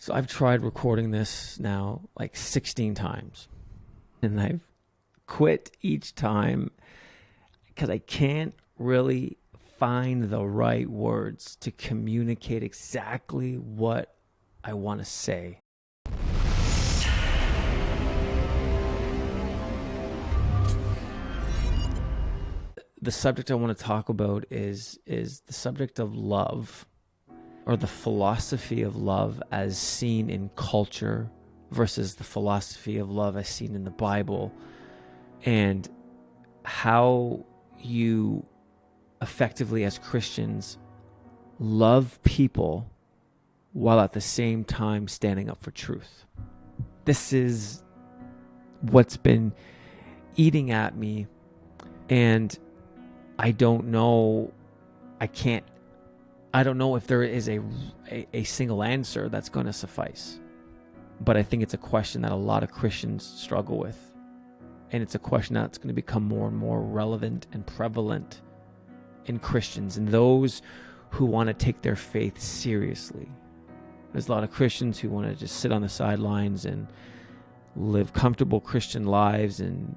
So I've tried recording this now like 16 times, and I've quit each time because I can't really find the right words to communicate exactly what I want to say. The subject I want to talk about is the subject of love, or the philosophy of love as seen in culture versus the philosophy of love as seen in the Bible, and how you effectively as Christians love people while at the same time standing up for truth. This is what's been eating at me, and I don't know if there is a single answer that's going to suffice. But I think it's a question that a lot of Christians struggle with. And it's a question that's going to become more and more relevant and prevalent in Christians and those who want to take their faith seriously. There's a lot of Christians who want to just sit on the sidelines and live comfortable Christian lives and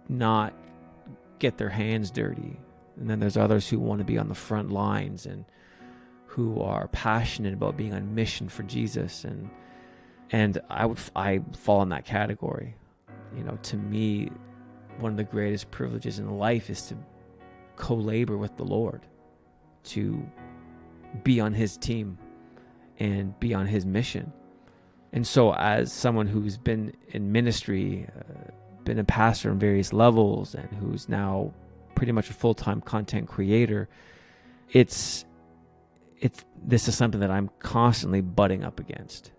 not get their hands dirty. And then there's others who want to be on the front lines and who are passionate about being on mission for Jesus, and I fall in that category. You know, to me, one of the greatest privileges in life is to co-labor with the Lord, to be on His team and be on His mission. And so, as someone who's been in ministry, been a pastor on various levels, and who's now pretty much a full-time content creator, this is something that I'm constantly butting up against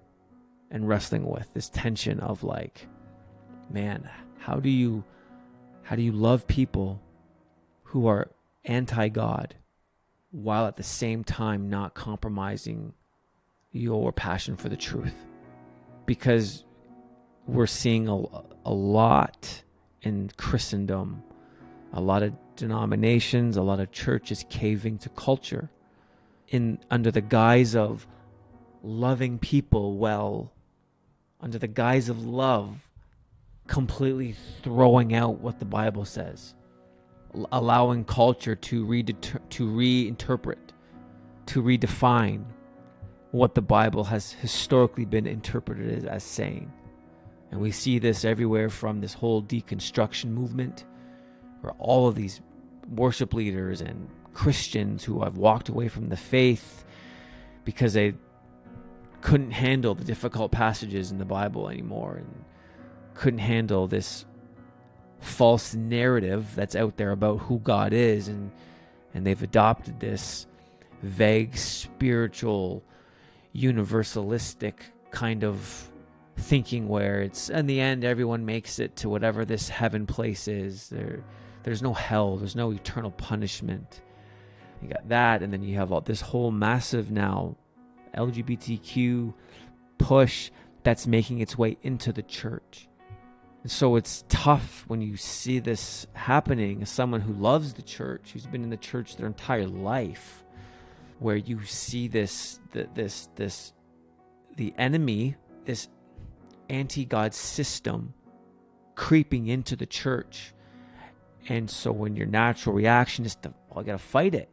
and wrestling with, this tension of like, man, how do you love people who are anti-God while at the same time not compromising your passion for the truth? Because we're seeing a lot in Christendom, a lot of denominations, a lot of churches caving to culture under the guise of loving people well, under the guise of love, completely throwing out what the Bible says, allowing culture to reinterpret, to redefine what the Bible has historically been interpreted as saying. And we see this everywhere, from this whole deconstruction movement, where all of these worship leaders and Christians who have walked away from the faith because they couldn't handle the difficult passages in the Bible anymore, and couldn't handle this false narrative that's out there about who God is, and they've adopted this vague spiritual universalistic kind of thinking where it's in the end everyone makes it to whatever this heaven place is. There's no hell, there's no eternal punishment. You got that, and then you have all this whole massive now lgbtq push that's making its way into the church. And so it's tough when you see this happening as someone who loves the church, who's been in the church their entire life, where you see the enemy, this anti-God system creeping into the church. And so when your natural reaction is to, well, I got to fight it.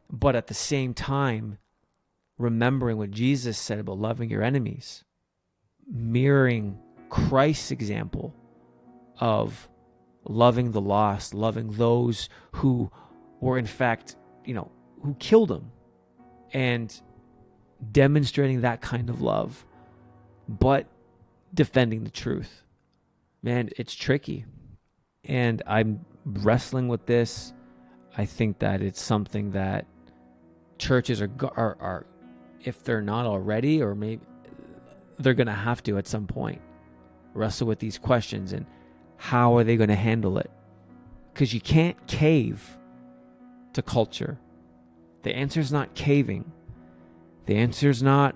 But at the same time, remembering what Jesus said about loving your enemies, mirroring Christ's example of loving the lost, loving those who were in fact, who killed him, and demonstrating that kind of love, but defending the truth. Man, it's tricky. And I'm wrestling with this. I think that it's something that churches are, if they're not already, or maybe they're going to have to at some point, wrestle with these questions and how are they going to handle it? Because you can't cave to culture. The answer is not caving. The answer is not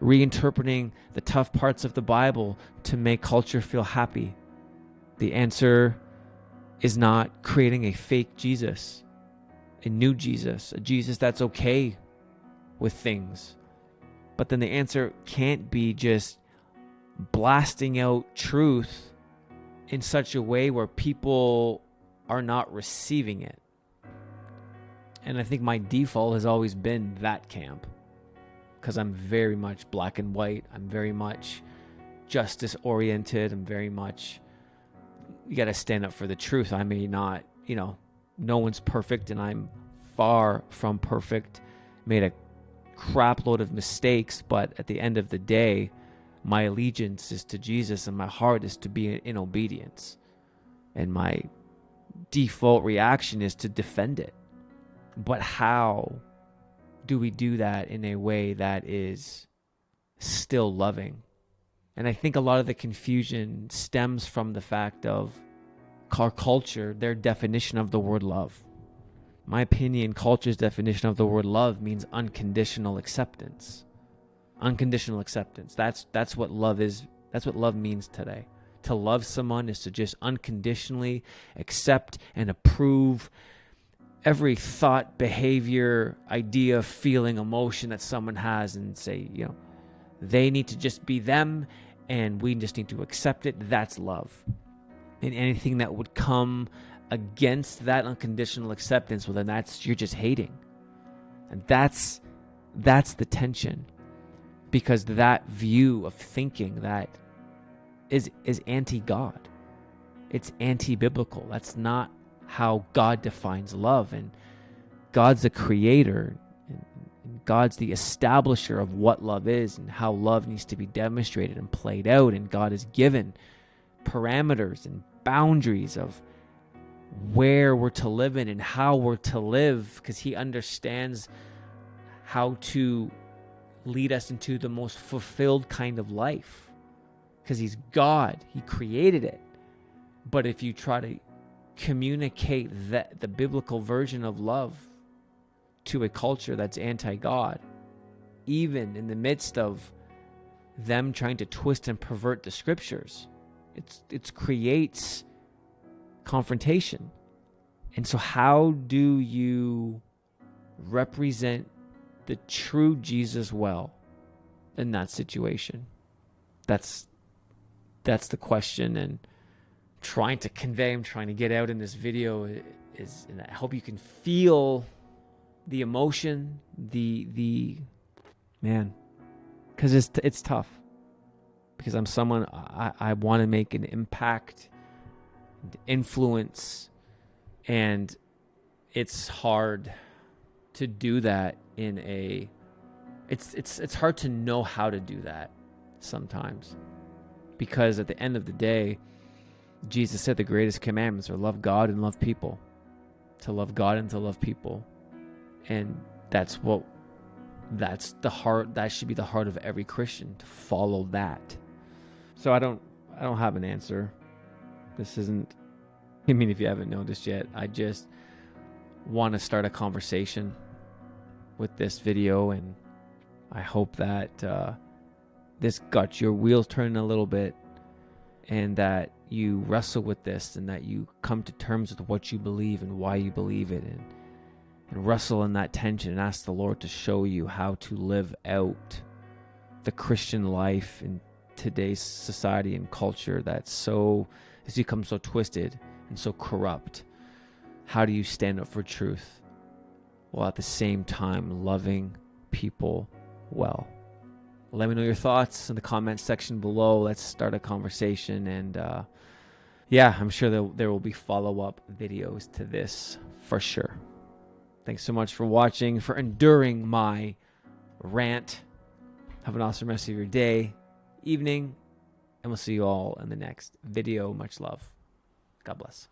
reinterpreting the tough parts of the Bible to make culture feel happy. The answer is not creating a fake Jesus, a new Jesus, a Jesus that's okay with things. But then the answer can't be just blasting out truth in such a way where people are not receiving it. And I think my default has always been that camp, because I'm very much black and white. I'm very much justice oriented. I'm very much, you got to stand up for the truth. I may not, no one's perfect, and I'm far from perfect. Made a crap load of mistakes, but at the end of the day, my allegiance is to Jesus, and my heart is to be in obedience. And my default reaction is to defend it. But how do we do that in a way that is still loving? And I think a lot of the confusion stems from the fact of our culture, their definition of the word love. In my opinion, culture's definition of the word love means unconditional acceptance. Unconditional acceptance. That's what love is. That's what love means today. To love someone is to just unconditionally accept and approve every thought, behavior, idea, feeling, emotion that someone has, and say, they need to just be them and we just need to accept it. That's love. And anything that would come against that unconditional acceptance, well, then you're just hating. And that's the tension, because that view of thinking that is anti-God. It's anti-biblical. That's not how God defines love. And God's the creator, and God's the establisher of what love is and how love needs to be demonstrated and played out. And God has given parameters and boundaries of where we're to live in and how we're to live, because he understands how to lead us into the most fulfilled kind of life, because he's God. He created it. But if you try to communicate the biblical version of love to a culture that's anti-God, even in the midst of them trying to twist and pervert the scriptures, it creates confrontation. And so how do you represent the true Jesus well in that situation? That's the question, and trying to convey, I'm trying to get out in this video is, and I hope you can feel the emotion, the man, because it's tough, because I'm someone, I want to make an impact, influence, and it's hard to do that it's hard to know how to do that sometimes, because at the end of the day, Jesus said the greatest commandments are love God and love people. To love God and to love people. And that's the heart, that should be the heart of every Christian, to follow that. So I don't have an answer. This isn't, if you haven't noticed yet, I just want to start a conversation with this video, and I hope that this got your wheels turning a little bit, and that you wrestle with this, and that you come to terms with what you believe and why you believe it, and wrestle in that tension and ask the Lord to show you how to live out the Christian life in today's society and culture that's has become so twisted and so corrupt. How do you stand up for truth while at the same time loving people well? Let me know your thoughts in the comment section below. Let's start a conversation, and I'm sure there will be follow-up videos to this for sure. Thanks so much for watching, for enduring my rant. Have an awesome rest of your day, evening, and we'll see you all in the next video. Much love. God bless.